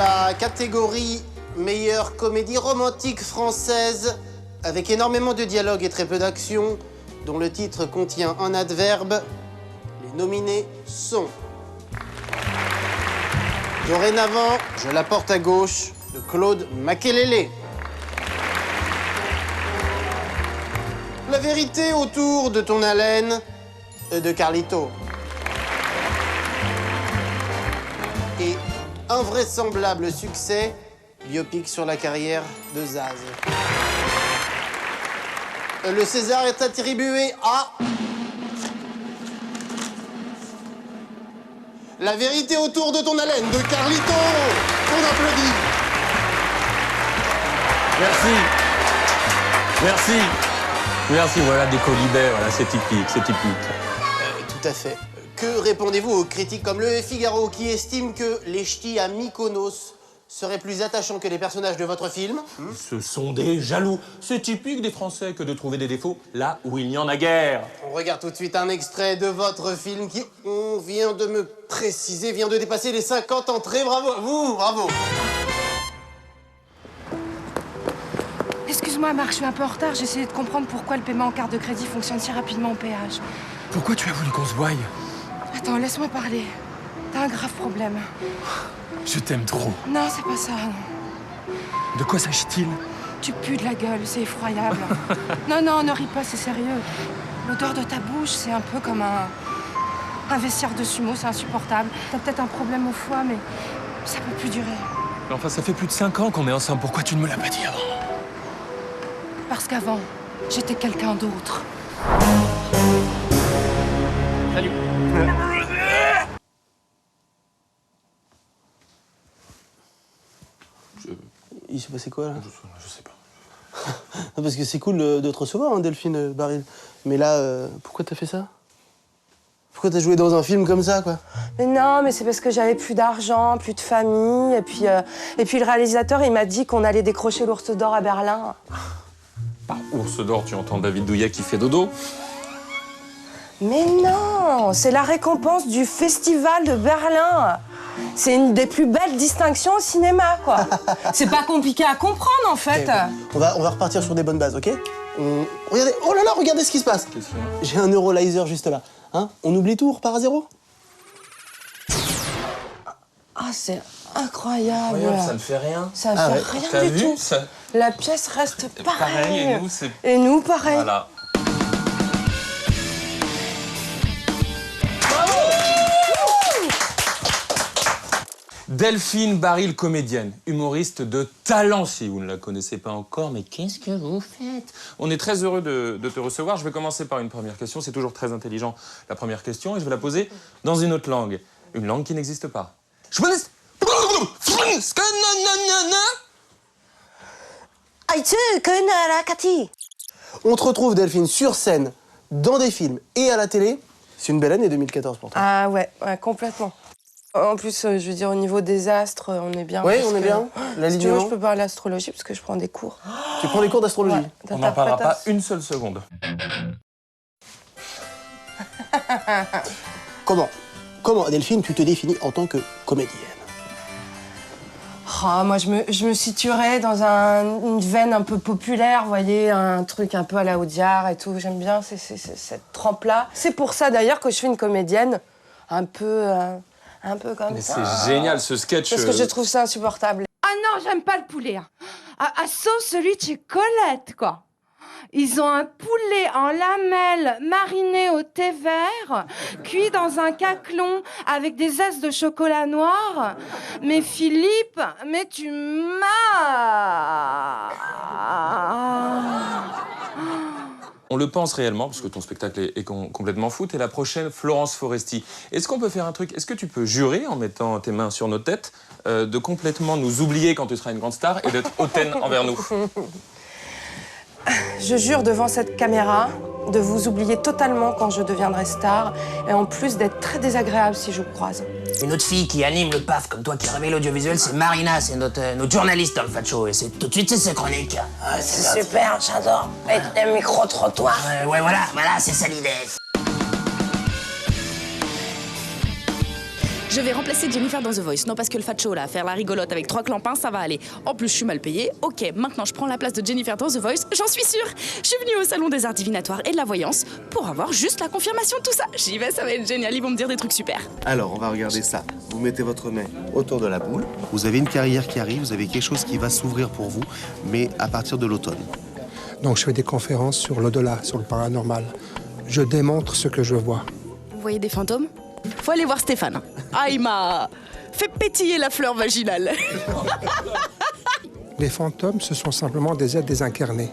la catégorie meilleure comédie romantique française, avec énormément de dialogue et très peu d'action, dont le titre contient un adverbe, les nominés sont... Dorénavant, je la porte à gauche, de Claude Makélélé. La vérité autour de ton haleine, de Carlito. Et invraisemblable succès, biopic sur la carrière de Zaz. Le César est attribué à... La vérité autour de ton haleine, de Carlito. On applaudit. Merci. Merci. Merci, voilà des colibets, voilà, c'est typique, c'est typique. Tout à fait. Que répondez-vous aux critiques comme le Figaro qui estiment que les ch'tis à Mykonos seraient plus attachants que les personnages de votre film? Ce sont des jaloux. C'est typique des Français que de trouver des défauts là où il n'y en a guère. On regarde tout de suite un extrait de votre film qui, on vient de me préciser, vient de dépasser les 50 entrées. Bravo à vous, bravo. Excuse-moi Marc, je suis un peu en retard. J'ai essayé de comprendre pourquoi le paiement en carte de crédit fonctionne si rapidement au péage. Pourquoi tu as voulu qu'on se voie? Attends, laisse-moi parler. T'as un grave problème. Je t'aime trop. Non, c'est pas ça, non. De quoi s'agit-il? Tu pues de la gueule, c'est effroyable. Non, non, ne ris pas, c'est sérieux. L'odeur de ta bouche, c'est un peu comme un vestiaire de sumo, c'est insupportable. T'as peut-être un problème au foie, mais ça peut plus durer. Mais enfin, ça fait plus de 5 ans qu'on est ensemble. Pourquoi tu ne me l'as pas dit avant? Parce qu'avant, j'étais quelqu'un d'autre. Salut. Il s'est passé quoi, là? Je sais pas. Non, parce que c'est cool de te recevoir, hein, Delphine Baril. Mais là, pourquoi t'as fait ça? Pourquoi t'as joué dans un film comme ça, quoi? Mais non, mais c'est parce que j'avais plus d'argent, plus de famille, et puis le réalisateur, il m'a dit qu'on allait décrocher l'Ours d'Or à Berlin. Par ours d'or, tu entends David Douillet qui fait dodo? Mais non, c'est la récompense du Festival de Berlin. C'est une des plus belles distinctions au cinéma, quoi. C'est pas compliqué à comprendre, en fait. Okay, bon. On va repartir sur des bonnes bases, ok? Regardez, oh là là, regardez ce qui se passe. J'ai un neuralizer juste là. Hein? On oublie tout, on repart à zéro? Ah, c'est incroyable. Regarde, ça ne fait rien. Ça fait rien T'as du vu tout. ça... La pièce reste pareille. Pareil, et nous, c'est... Et nous, pareil. Voilà. Delphine Baril, comédienne, humoriste de talent, si vous ne la connaissez pas encore. Mais qu'est-ce que vous faites? On est très heureux de te recevoir. Je vais commencer par une première question. C'est toujours très intelligent, la première question. Et je vais la poser dans une autre langue. Une langue qui n'existe pas. Je connais... On te retrouve, Delphine, sur scène, dans des films et à la télé. C'est une belle année 2014 pour toi. Ah ouais, complètement. En plus, je veux dire, au niveau des astres, on est bien. Oui, on est bien. Si tu veux, je peux parler l'astrologie parce que je prends des cours. Tu prends des cours d'astrologie? Ouais, On n'en parlera pas une seule seconde. Comment, Delphine, tu te définis en tant que comédienne? Oh, moi, je me situerais dans une veine un peu populaire, vous voyez, un truc un peu à la Audiard et tout. J'aime bien cette trempe-là. C'est pour ça, d'ailleurs, que je fais une comédienne un peu comme Mais ça. c'est génial, ce sketch. Parce que je trouve ça insupportable. Ah non, j'aime pas le poulet. Hein. Sauf celui de chez Colette, quoi. Ils ont un poulet en lamelles mariné au thé vert, cuit dans un caclon avec des zestes de chocolat noir. Mais Philippe, mais tu m'as... On le pense réellement, parce que ton spectacle est complètement fou. T'es la prochaine Florence Foresti. Est-ce qu'on peut faire un truc? Est-ce que tu peux jurer, en mettant tes mains sur nos têtes, de complètement nous oublier quand tu seras une grande star et d'être hautaine envers nous? Je jure devant cette caméra de vous oublier totalement quand je deviendrai star, et en plus d'être très désagréable si je vous croise. Une autre fille qui anime le PAF, comme toi, qui révèle l'audiovisuel, c'est Marina, c'est notre journaliste dans le Fat Show, et c'est tout de suite c'est ses chroniques. Ah, c'est super, j'adore. Et un micro-trottoir. Ouais, voilà, c'est ça l'idée. Je vais remplacer Jennifer dans The Voice. Non, parce que le facho, là, faire la rigolote avec 3 clampins, ça va aller. En plus, je suis mal payée. Ok, maintenant, je prends la place de Jennifer dans The Voice. J'en suis sûre. Je suis venue au Salon des Arts Divinatoires et de la Voyance pour avoir juste la confirmation de tout ça. J'y vais, ça va être génial. Ils vont me dire des trucs super. Alors, on va regarder ça. Vous mettez votre main autour de la boule. Vous avez une carrière qui arrive, vous avez quelque chose qui va s'ouvrir pour vous, mais à partir de l'automne. Donc je fais des conférences sur l'au-delà, sur le paranormal. Je démontre ce que je vois. Vous voyez des fantômes? Faut aller voir Stéphane. Ah, il m'a fait pétiller la fleur vaginale. Les fantômes, ce sont simplement des êtres désincarnés.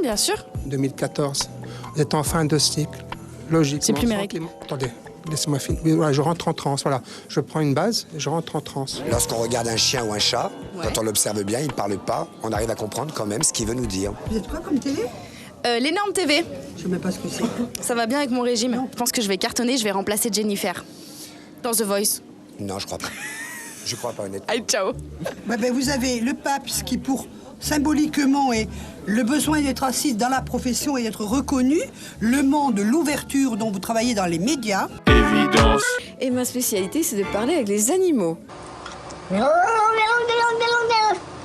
Bien sûr. 2014, vous êtes en fin de cycle. Logiquement. C'est plus mes règles. Attendez, laissez-moi finir. Oui, voilà, je rentre en transe, voilà. Je prends une base et je rentre en transe. Lorsqu'on regarde un chien ou un chat, quand on l'observe bien, il ne parle pas, on arrive à comprendre quand même ce qu'il veut nous dire. Vous êtes quoi comme télé? L'énorme TV. Je sais même pas ce que c'est. Ça va bien avec mon régime. Je pense que je vais cartonner, je vais remplacer Jennifer. Dans The Voice. Non, je crois pas. Je crois pas, honnêtement. Allez, ciao. Vous avez le pape, ce qui pour symboliquement est le besoin d'être assis dans la profession et d'être reconnu, le monde, l'ouverture dont vous travaillez dans les médias. Évidence. Et ma spécialité, c'est de parler avec les animaux.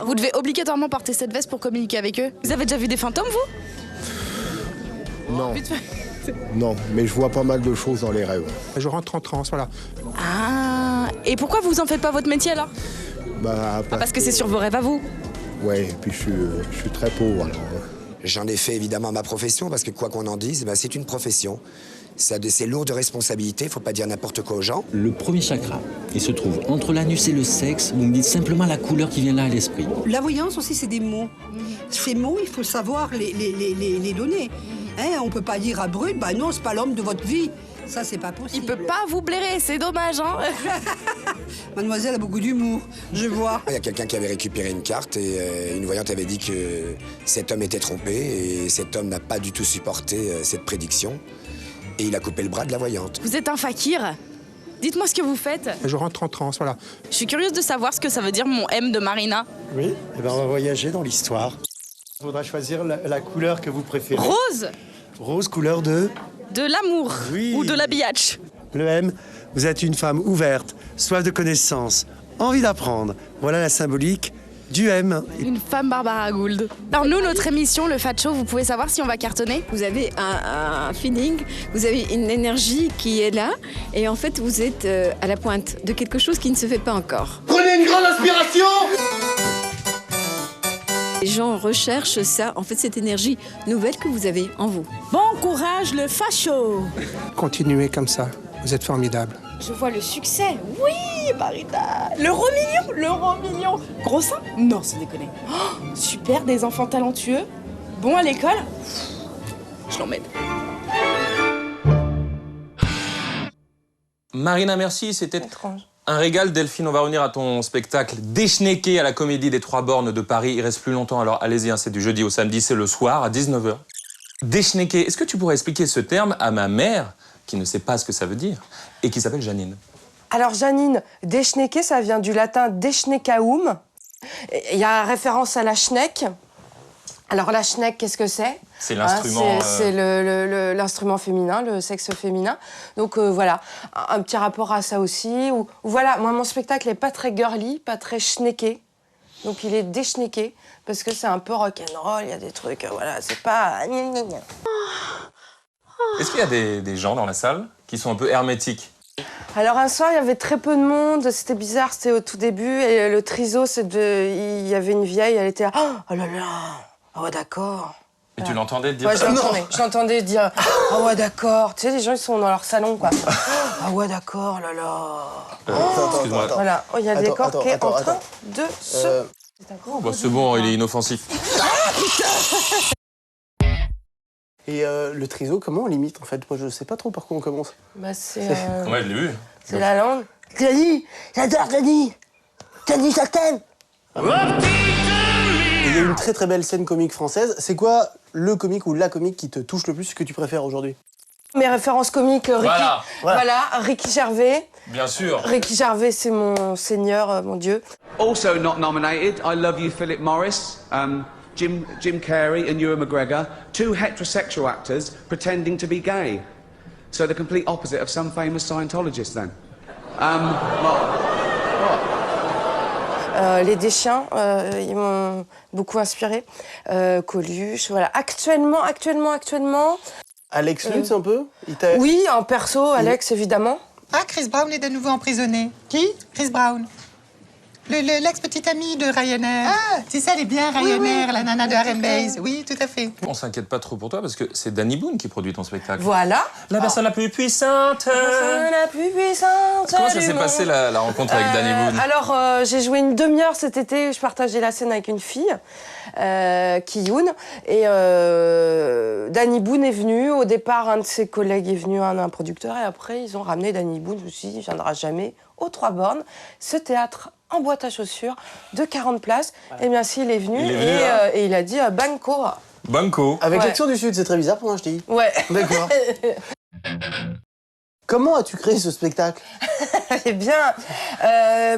Vous devez obligatoirement porter cette veste pour communiquer avec eux. Vous avez déjà vu des fantômes, vous? Non. Non, mais je vois pas mal de choses dans les rêves. Je rentre en transe, voilà. Ah, et pourquoi vous en faites pas votre métier alors? Parce que c'est sur vos rêves à vous. Ouais, et puis je suis très pauvre alors. J'en ai fait évidemment ma profession, parce que quoi qu'on en dise, c'est une profession. C'est lourd de responsabilité, il faut pas dire n'importe quoi aux gens. Le premier chakra, il se trouve entre l'anus et le sexe. Vous me dites simplement la couleur qui vient là à l'esprit. La voyance aussi, c'est des mots. Ces mots, il faut savoir les donner. Hein, on peut pas dire à brut, non, c'est pas l'homme de votre vie. Ça, c'est pas possible. Il peut pas vous blairer, c'est dommage, hein. Mademoiselle a beaucoup d'humour, je vois. Il y a quelqu'un qui avait récupéré une carte et une voyante avait dit que cet homme était trompé et cet homme n'a pas du tout supporté cette prédiction et il a coupé le bras de la voyante. Vous êtes un fakir? Dites-moi ce que vous faites. Je rentre en transe, voilà. Je suis curieuse de savoir ce que ça veut dire mon M de Marina. Oui, on va voyager dans l'histoire. Il faudra choisir la couleur que vous préférez. Rose. Rose, couleur de l'amour, oui. Ou de l'habillage. Le M, vous êtes une femme ouverte, soif de connaissance, envie d'apprendre. Voilà la symbolique du M. Une femme Barbara Gould. Alors nous, notre émission, le Fat Show, vous pouvez savoir si on va cartonner? Vous avez un feeling, vous avez une énergie qui est là, et en fait, vous êtes à la pointe de quelque chose qui ne se fait pas encore. Prenez une grande inspiration! Les gens recherchent ça, en fait, cette énergie nouvelle que vous avez en vous. Bon courage, le facho! Continuez comme ça, vous êtes formidable. Je vois le succès, oui, Marina. L'euro million. Gros sein? Non, c'est déconné. Oh, super, des enfants talentueux. Bon à l'école? Je l'emmène. Marina, merci, c'était un régal. Delphine, on va revenir à ton spectacle Déschnecké à la Comédie des Trois Bornes de Paris. Il reste plus longtemps, alors allez-y, c'est du jeudi au samedi, c'est le soir à 19h. Déschnecké, est-ce que tu pourrais expliquer ce terme à ma mère, qui ne sait pas ce que ça veut dire, et qui s'appelle Janine? Alors Janine, Déschnecké, ça vient du latin Deschneckaum. Il y a référence à la schneck. Alors la schneck, qu'est-ce que c'est? C'est l'instrument... C'est l'instrument féminin, le sexe féminin. Donc voilà, un petit rapport à ça aussi. Voilà, moi mon spectacle n'est pas très girly, pas très schnecké. Donc il est déschnecké, parce que c'est un peu rock'n'roll, il y a des trucs, voilà, c'est pas... Est-ce qu'il y a des gens dans la salle qui sont un peu hermétiques? Alors un soir, il y avait très peu de monde, c'était bizarre, c'était au tout début, et le triso, il y avait une vieille, elle était là, oh là là, ah ouais d'accord. Et tu l'entendais dire ça? Je l'entendais dire, ah ouais d'accord, tu sais, les gens ils sont dans leur salon quoi. Ah ouais d'accord, là là. Excuse-moi. Voilà, il y a le décor qui est en train de se... C'est bon, il est inoffensif. Et le triso, comment on limite en fait? Moi je sais pas trop par quoi on commence. C'est... Ouais, je l'ai vu. C'est la langue. Tani, j'adore Tani. Tani, ça t'aime. Il y a une très très belle scène comique française. C'est quoi le comique ou la comique qui te touche le plus, que tu préfères aujourd'hui? Mes références comiques, Ricky. Voilà, Ricky Gervais. Bien sûr. Ricky Gervais, c'est mon seigneur, mon Dieu. Also not nominated, I Love You, Philip Morris, Jim Carrey and Ewan McGregor, two heterosexual actors pretending to be gay. So the complete opposite of some famous Scientologists then. Les Deschiens, ils m'ont beaucoup inspiré. Coluche, voilà. Actuellement. Alex Lutz, un peu? Oui, en perso, Alex, évidemment. Ah, Chris Brown est de nouveau emprisonné. Qui? Chris Brown. L'ex-petite amie de Ryanair. Ah, c'est ça, elle est bien, Ryanair, la nana de R&B's. Oui, tout à fait. On s'inquiète pas trop pour toi parce que c'est Danny Boone qui produit ton spectacle. Voilà. La personne la plus puissante. La plus puissante. Comment ça s'est passé la rencontre avec Danny Boone? Alors, j'ai joué une demi-heure cet été. Je partageais la scène avec une fille, Ki-Yoon. Et Danny Boone est venu. Au départ, un de ses collègues est venu, un producteur. Et après, ils ont ramené Danny Boone. Je me suis dit, il viendra jamais aux Trois Bornes. Ce théâtre en boîte à chaussures de 40 places. Ouais. Et bien, s'il est venu, et il a dit Banco. Banco. Avec l'accent du Sud, c'est très bizarre pour un ch'ti. Ouais. D'accord. Comment as-tu créé ce spectacle? Eh bien,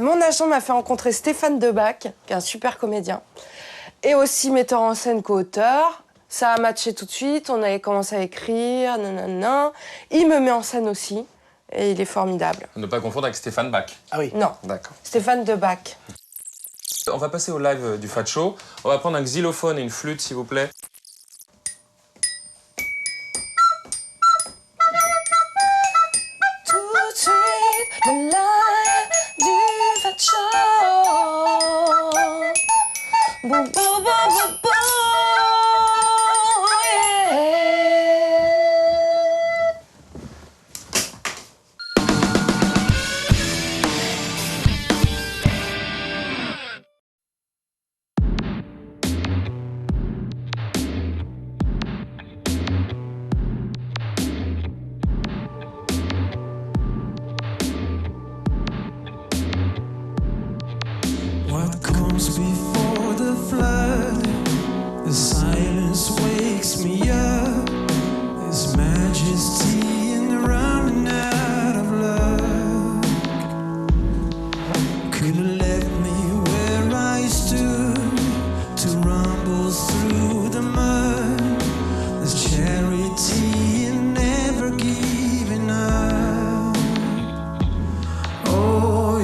mon agent m'a fait rencontrer Stéphane Debac, qui est un super comédien, et aussi metteur en scène qu'auteur. Ça a matché tout de suite, on avait commencé à écrire, nanana. Il me met en scène aussi. Et il est formidable. Ne pas confondre avec Stéphane Bach. Ah oui. Non. D'accord. Stéphane Debac. On va passer au live du Fat Show. On va prendre un xylophone et une flûte, s'il vous plaît. Tout de suite, le live du Fat Show. Bou, bou, bou, bou, bou. What comes before the flood? The silence wakes me up. There's majesty in the running out of luck. Could have left me where I stood to rumble through the mud. There's charity in never giving up. Oh,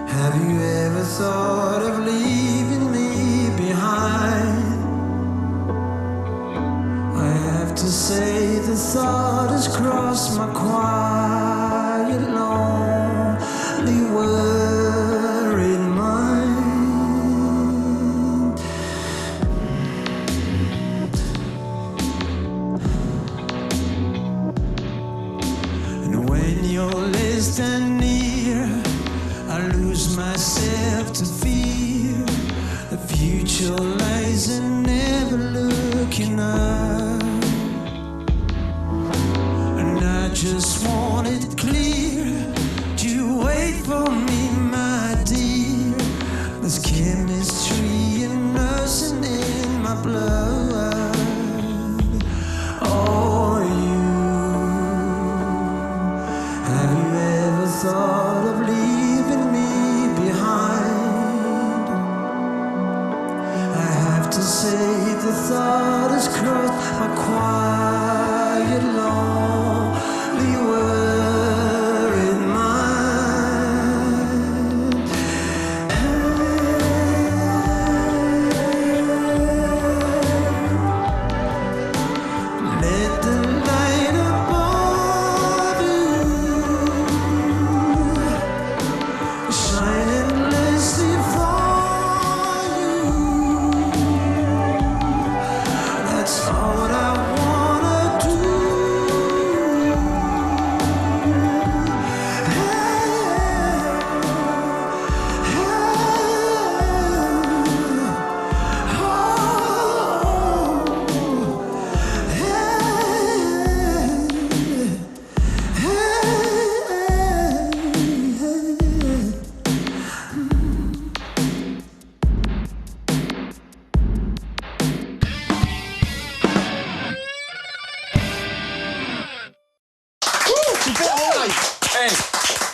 have you ever thought of leaving me behind? I have to say the thought has crossed my quiet, lonely, worried mind. And when you're less than near, I lose myself to fear. The future lies in never looking up. And I just want it clear. Do you wait for me, my dear? There's chemistry and nursing in my blood. Oh, have you ever thought of leaving me behind? I have to say the thought has crossed my quiet, lonely, worried mind. Let the light above you shine endlessly for you. That's all I wanna do. Super bon live. Hey,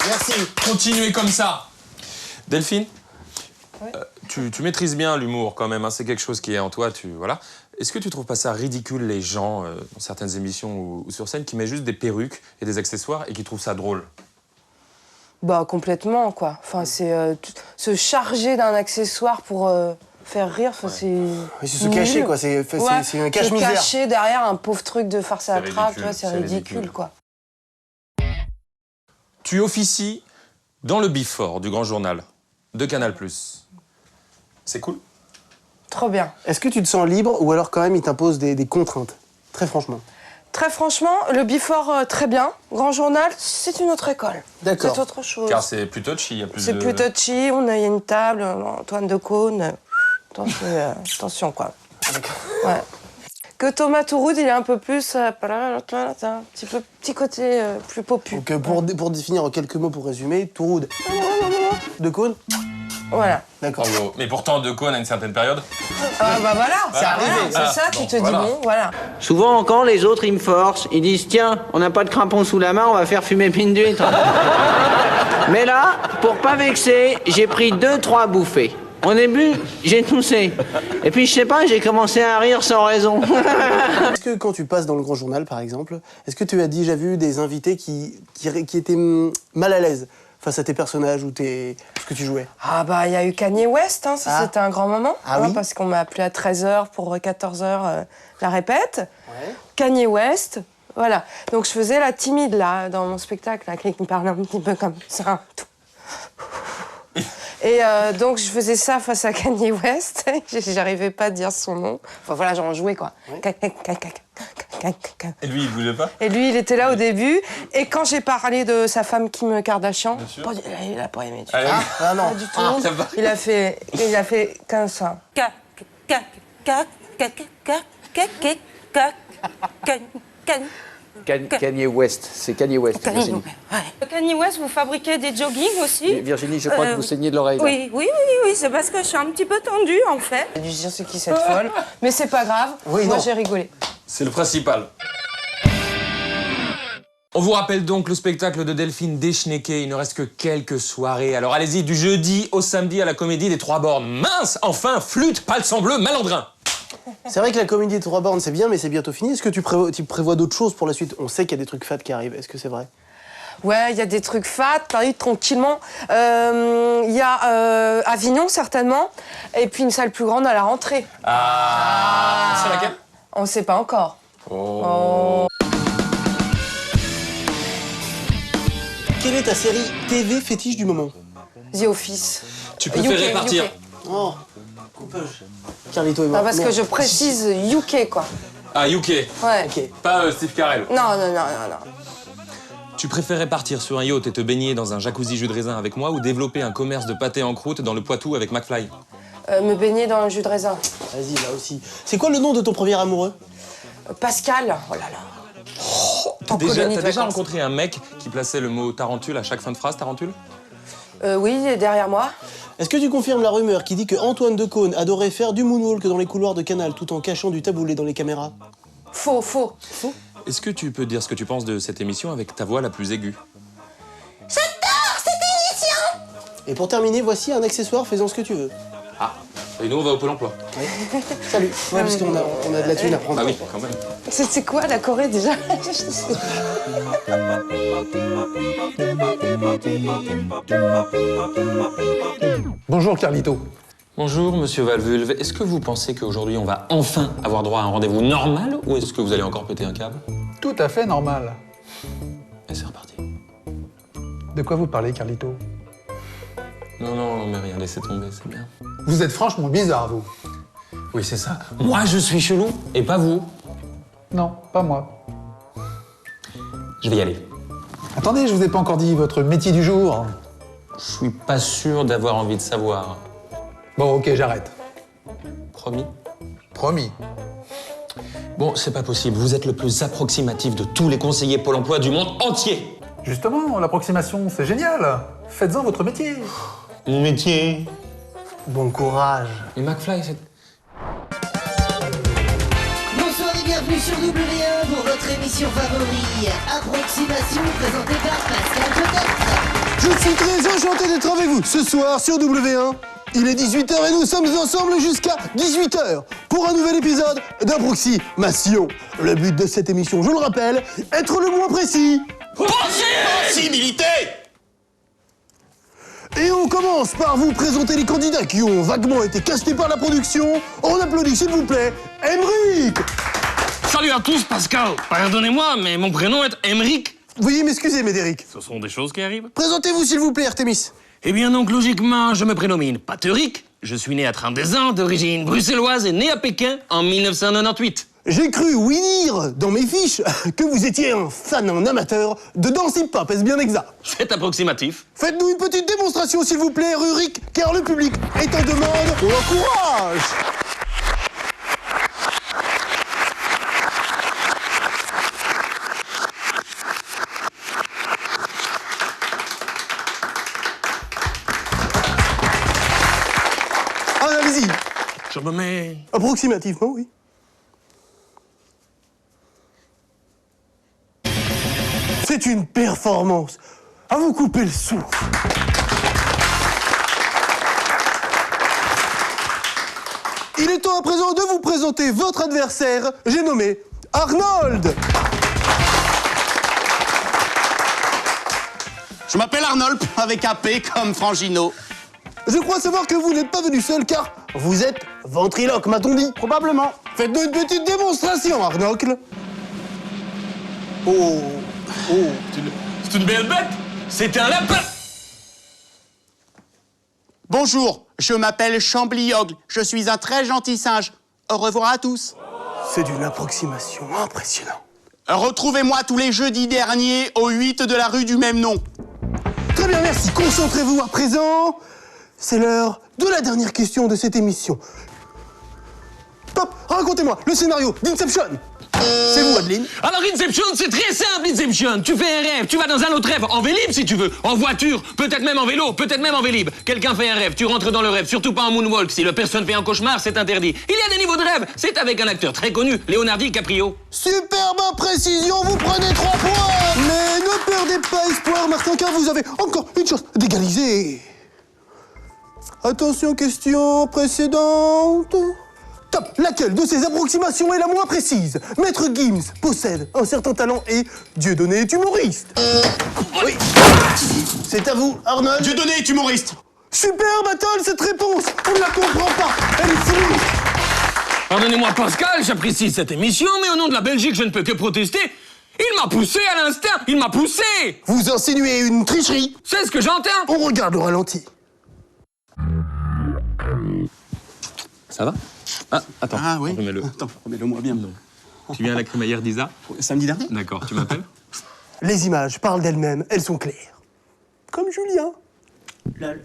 merci. Continuez comme ça. Delphine, tu maîtrises bien l'humour quand même, hein, c'est quelque chose qui est en toi, voilà. Est-ce que tu trouves pas ça ridicule, les gens, dans certaines émissions ou sur scène, qui mettent juste des perruques et des accessoires et qui trouvent ça drôle? Bah, complètement, quoi. Enfin, c'est se charger d'un accessoire pour faire rire, enfin, c'est... Mais c'est se cacher, quoi. C'est un cache-misère. Se cacher derrière un pauvre truc de farce à la trappe, tu vois, c'est ridicule, quoi. Tu officies dans le Before du Grand Journal de Canal+. C'est cool? Trop bien. Est-ce que tu te sens libre ou alors quand même il t'impose des contraintes? Très franchement. Très franchement, le Before, très bien. Grand Journal, c'est une autre école. D'accord. C'est autre chose. Car c'est plus touchy, il y a plus de... C'est plus touchy, il y a une table, Antoine Decaune. Attention, quoi. Ouais. Que Thomas Touroud, il est un peu plus... un petit côté plus popu. Donc pour définir en quelques mots, pour résumer, Touroud. Decaune. Voilà. D'accord. Mais pourtant, Decaune, à une certaine période... Bah voilà, c'est arrivé. C'est ça, tu te dis, bon, voilà. Souvent, quand les autres, ils me forcent, ils disent, tiens, on n'a pas de crampon sous la main, on va faire fumer pine d'huître. Mais là, pour pas vexer, j'ai pris 2-3 bouffées. Au début, j'ai toussé. Et puis, je sais pas, j'ai commencé à rire sans raison. Est-ce que quand tu passes dans le Grand Journal, par exemple, est-ce que tu as déjà vu des invités qui étaient mal à l'aise face à tes personnages ou ce que tu jouais? Ah bah, il y a eu Kanye West, hein, ça c'était un grand moment. Ah oui? Parce qu'on m'a appelé à 13h pour 14h la répète. Ouais. Kanye West, voilà. Donc je faisais la timide, là, dans mon spectacle, là, qui me parlait un petit peu comme ça. Et donc je faisais ça face à Kanye West, j'arrivais pas à dire son nom. Enfin voilà, j'en jouais, quoi. Ouais. Et lui, il bougeait pas? Et lui, il était là au début. Et quand j'ai parlé de sa femme Kim Kardashian, il a pas aimé du tout. Ah non, pas du tout. Il a fait comme ça. Kanye West, c'est Kanye West, Virginie. Kanye West, vous fabriquez des joggings aussi? Virginie, je crois que vous saignez de l'oreille. Oui, c'est parce que je suis un petit peu tendue, en fait. J'ai dû dire c'est qui cette folle, mais c'est pas grave, moi j'ai rigolé. C'est le principal. On vous rappelle donc le spectacle de Delphine Deschnecke. Il ne reste que quelques soirées. Alors allez-y, du jeudi au samedi à la Comédie des Trois Bornes. Mince, enfin, flûte, palçon bleu, malandrin. C'est vrai que la Comédie des Trois Bornes, c'est bien, mais c'est bientôt fini. Est-ce que tu prévois d'autres choses pour la suite? On sait qu'il y a des trucs fat qui arrivent. Est-ce que c'est vrai? Ouais, il y a des trucs fat, t'arrives tranquillement. Il y a Avignon, certainement, et puis une salle plus grande à la rentrée. C'est laquelle? On sait pas encore. Quelle est ta série TV fétiche du moment? The Office. Tu préférais partir? Oh, coupage. Carlito et moi. Parce que je précise UK, quoi. Ah, UK. Ouais. Okay. Pas Steve Carell. Non. Tu préférais partir sur un yacht et te baigner dans un jacuzzi jus de raisin avec moi ou développer un commerce de pâté en croûte dans le Poitou avec McFly? Me baigner dans le jus de raisin. Vas-y, là aussi. C'est quoi le nom de ton premier amoureux? Pascal. Oh là là. T'as déjà rencontré un mec qui plaçait le mot tarentule à chaque fin de phrase, tarentule? Oui, il est derrière moi. Est-ce que tu confirmes la rumeur qui dit que Antoine Decaune adorait faire du moonwalk dans les couloirs de Canal tout en cachant du taboulé dans les caméras? Faux. Est-ce que tu peux dire ce que tu penses de cette émission avec ta voix la plus aiguë? J'adore cette émission! Et pour terminer, voici un accessoire faisant ce que tu veux. Ah, et nous on va au Pôle emploi. Oui. Salut. Ouais, parce qu'on a de la thune à prendre. Ah oui, quand même. C'est quoi la Corée déjà? Bonjour Carlito. Bonjour Monsieur Valvulve. Est-ce que vous pensez qu'aujourd'hui on va enfin avoir droit à un rendez-vous normal ou est-ce que vous allez encore péter un câble? Tout à fait normal. Et c'est reparti. De quoi vous parlez, Carlito? Non, mais rien, laissez tomber, c'est bien. Vous êtes franchement bizarre, vous. Oui, c'est ça. Moi, je suis chelou, et pas vous. Non, pas moi. Je vais y aller. Attendez, je vous ai pas encore dit votre métier du jour. Je suis pas sûr d'avoir envie de savoir. Bon, ok, j'arrête. Promis? Promis. Bon, c'est pas possible. Vous êtes le plus approximatif de tous les conseillers Pôle emploi du monde entier. Justement, l'approximation, c'est génial. Faites-en votre métier. Mon métier. Bon courage. Et McFly, c'est... Bonsoir et bienvenue sur W1 pour votre émission favorite. Approximation présentée par Pascal Jodette. Je suis très enchanté d'être avec vous ce soir sur W1. Il est 18h et nous sommes ensemble jusqu'à 18h pour un nouvel épisode d'Approximation. Le but de cette émission, je le rappelle, être le moins précis. Possibilité. Et on commence par vous présenter les candidats qui ont vaguement été castés par la production. On applaudit s'il vous plaît, Emeric. Salut à tous, Pascal. Pardonnez-moi, mais mon prénom est Emeric. Veuillez m'excuser, Médéric. Ce sont des choses qui arrivent. Présentez-vous s'il vous plaît, Artemis. Eh bien donc, logiquement, je me prénomine Patrick. Je suis né à 32 ans, d'origine bruxelloise et né à Pékin en 1998. J'ai cru, oui dire, dans mes fiches, que vous étiez un fan, un amateur de danse hip-hop, est-ce bien exact? C'est approximatif. Faites-nous une petite démonstration, s'il vous plaît, Rurik, car le public est en demande. On encourage. Allez-y. Je me mets... Approximativement, oui. C'est une performance. À vous couper le souffle. Il est temps à présent de vous présenter votre adversaire. J'ai nommé Arnold. Je m'appelle Arnold, avec un P comme Frangino. Je crois savoir que vous n'êtes pas venu seul car vous êtes ventriloque, m'a-t-on dit. Probablement. Faites-nous une petite démonstration, Arnold. Oh. C'est une belle bête. C'était un lapin. Bonjour, je m'appelle Chambliogle. Je suis un très gentil singe. Au revoir à tous. C'est d'une approximation impressionnante. Retrouvez-moi tous les jeudis derniers au 8 de la rue du même nom. Très bien, merci. Concentrez-vous à présent. C'est l'heure de la dernière question de cette émission. Top, racontez-moi le scénario d'Inception. C'est vous, Adeline. Alors, Inception, c'est très simple, Inception. Tu fais un rêve, tu vas dans un autre rêve, en Vélib si tu veux, en voiture, peut-être même en vélo, peut-être même en Vélib. Quelqu'un fait un rêve, tu rentres dans le rêve, surtout pas en moonwalk. Si la personne fait un cauchemar, c'est interdit. Il y a des niveaux de rêve. C'est avec un acteur très connu, Leonardo DiCaprio. Superbe précision, vous prenez 3 points. Mais ne perdez pas espoir, Martin, car vous avez encore une chance d'égaliser. Attention, question précédente. Top! Laquelle de ces approximations est la moins précise? Maître Gims possède un certain talent et Dieudonné est humoriste. Oui. C'est à vous, Arnold. Dieudonné est humoriste. Super, Battle, cette réponse. On ne la comprend pas. Elle est sinistre. Pardonnez-moi, Pascal, j'apprécie cette émission, mais au nom de la Belgique, je ne peux que protester. Il m'a poussé à l'instinct. Il m'a poussé. Vous insinuez une tricherie. C'est ce que j'entends. On regarde le ralenti. Ça va? Ah, attends, oui. remets-le. Attends, remets-le-moi bien. Tu viens à la crémaillère d'Isa? Samedi dernier? D'accord, tu m'appelles? Les images parlent d'elles-mêmes, elles sont claires. Comme Julien. Lol.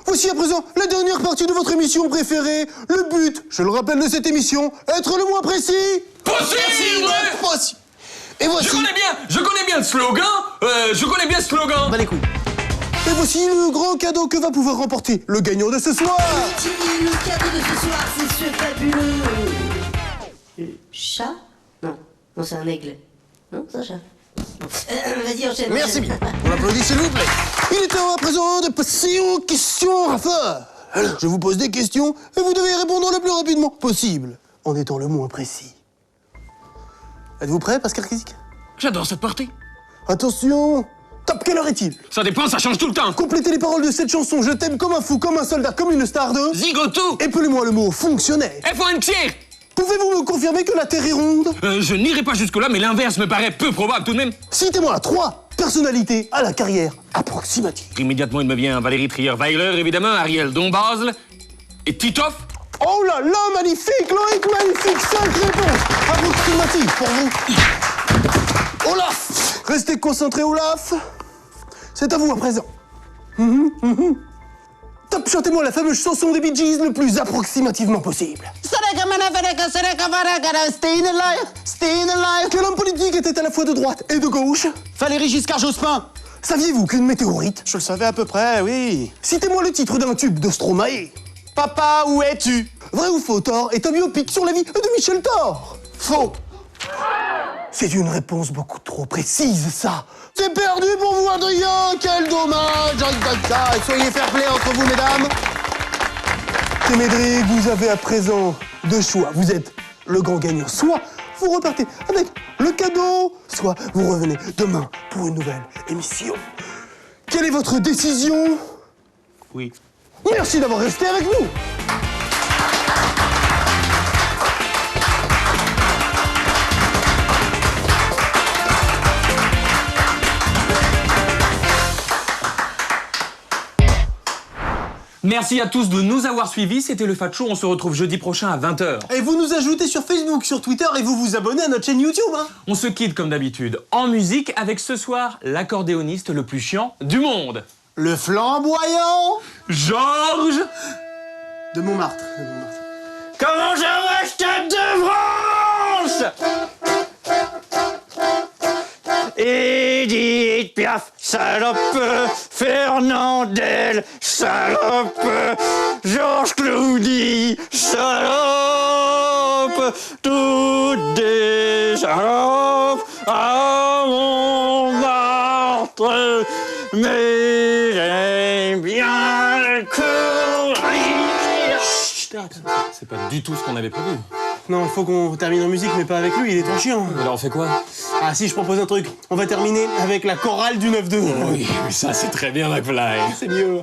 Voici à présent la dernière partie de votre émission préférée. Le but, je le rappelle, de cette émission, être le moins précis. Possible. Et voici... Je connais bien le slogan. Bah les couilles. Et voici le grand cadeau que va pouvoir remporter le gagnant de ce soir. Le cadeau de ce soir, c'est ce fabuleux... chat? Non, c'est un aigle. Non, c'est un chat. Vas-y, enchaîne. Merci bien. On applaudit s'il vous plaît. Il est temps à présent de passer aux questions, Raphaël. Alors, je vous pose des questions et vous devez répondre le plus rapidement possible, en étant le moins précis. Êtes-vous prêt, Pascal Krizik? J'adore cette partie. Attention. Top, quelle heure est-il? Ça dépend, ça change tout le temps. Complétez les paroles de cette chanson. Je t'aime comme un fou, comme un soldat, comme une star de... Zigoto. Épelez-moi le mot fonctionnaire. FONTIER. Pouvez-vous me confirmer que la Terre est ronde? Je n'irai pas jusque-là, mais l'inverse me paraît peu probable tout de même. Citez-moi 3 personnalités à la carrière approximative. Immédiatement, il me vient Valérie Trier-Weiler, évidemment, Ariel Dombasle et Titoff. Oh là là, magnifique, Loïc, magnifique, 5 réponses approximatives pour vous. Olaf. Restez concentrés, Olaf. C'est à vous à présent. Top, chantez-moi la fameuse chanson des Bee Gees le plus approximativement possible. Quel homme politique était à la fois de droite et de gauche? Valéry Giscard Jospin. Saviez-vous qu'une météorite... Je le savais à peu près, oui. Citez-moi le titre d'un tube de Stromae. Papa, où es-tu? Vrai ou faux, Thor est un biopic sur la vie de Michel Thor. Faux. C'est une réponse beaucoup trop précise, ça. C'est perdu pour vous, Adrien. Quel dommage. Soyez fair-play entre vous, mesdames. Écoutez, Médric, vous avez à présent deux choix. Vous êtes le grand gagnant. Soit vous repartez avec le cadeau, soit vous revenez demain pour une nouvelle émission. Quelle est votre décision? Oui. Merci d'avoir resté avec nous. Merci à tous de nous avoir suivis, c'était le Fat Show, on se retrouve jeudi prochain à 20h. Et vous nous ajoutez sur Facebook, sur Twitter et vous vous abonnez à notre chaîne YouTube, hein. On se quitte comme d'habitude en musique avec ce soir l'accordéoniste le plus chiant du monde. Le flamboyant Georges de Montmartre. Comment je vois Stade de France? Edith Piaf, salope, Fernandel, salope, Georges Clooney, salope, toutes des salopes à Montmartre, mais j'aime bien le courir. Chut, c'est pas du tout ce qu'on avait prévu. Non, il faut qu'on termine en musique, mais pas avec lui, il est trop chiant. Alors on fait quoi? Ah si, je propose un truc. On va terminer avec la chorale du 9-2. Oui, mais ça c'est très bien, McFly. C'est mieux.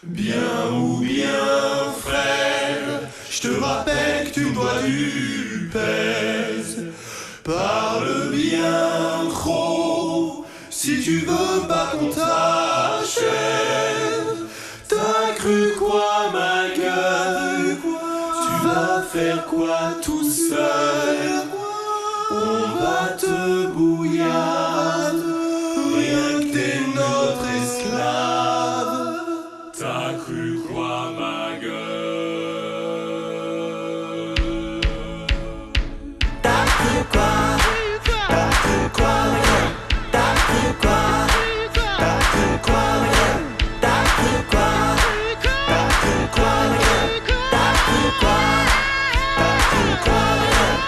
Bien ou bien, frère, je te rappelle que tu me dois du pèse. Parle bien trop, si tu veux pas qu'on t'achève. T'as cru quoi, ma gueule? Tu vas faire quoi tout seul? On va te bouillarde, rien que t'es notre esclave. T'as cru quoi, ma gueule? T'as cru quoi? T'as cru quoi, ma gueule? T'as cru quoi? T'as cru quoi, ma gueule? T'as cru quoi? T'as cru quoi, ma gueule? T'as cru quoi? T'as cru quoi, ma gueule?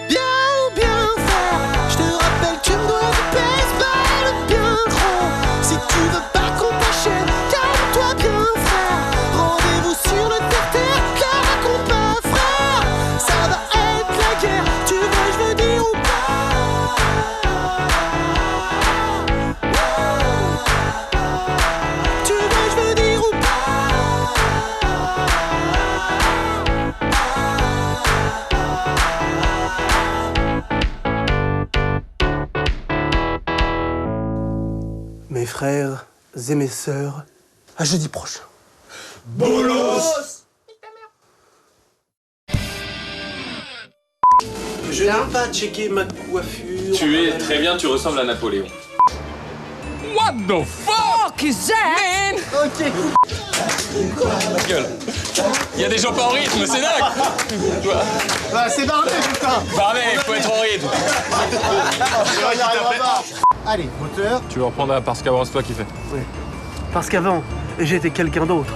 Bien ou bien frère, je te rappelle tu me dois du baseball bien gros. Si tu veux pas qu'on t'achète, calme-toi bien frère. Rendez-vous sur le terre-terre, car raconte pas frère. Ça va être la guerre, tu vois je veux dire ou pas? Tu vois je veux dire ou pas? Mes frères et mes sœurs, à jeudi prochain. Bolos! Je n'ai pas checké ma coiffure. Tu es très bien, tu ressembles à Napoléon. What the fuck is that? Ok. Ma gueule. Il y a des gens pas en rythme, c'est dingue. Quoi? Bah c'est bardé putain. Bardé, faut être en rythme. Allez, moteur. Tu veux reprendre parce qu'avant c'est toi qui fais. Oui. Parce qu'avant, j'étais quelqu'un d'autre.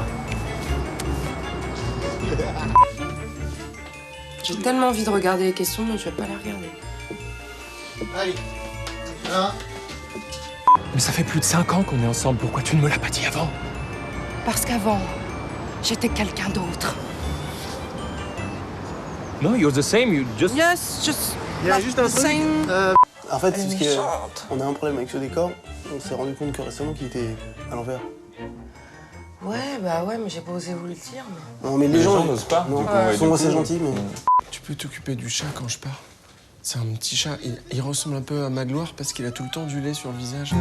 J'ai tellement envie de regarder les questions, mais je vais pas les regarder. Allez. Un. Mais ça fait plus de 5 ans qu'on est ensemble, pourquoi tu ne me l'as pas dit avant? Parce qu'avant, j'étais quelqu'un d'autre. No, you're the same, you just... Yes, just... Il y a juste un truc. same. En fait, Elle est c'est parce méchante. qu'on a un problème avec ce décor. On s'est rendu compte que récemment qu'il était à l'envers. Ouais, bah ouais, mais j'ai pas osé vous le dire. Mais... Non, mais les gens n'osent pas. Non, Du coup, ouais, ils sont du assez coup, gentils, mais. Tu peux t'occuper du chat quand je pars. C'est un petit chat. Il ressemble un peu à Magloire parce qu'il a tout le temps du lait sur le visage.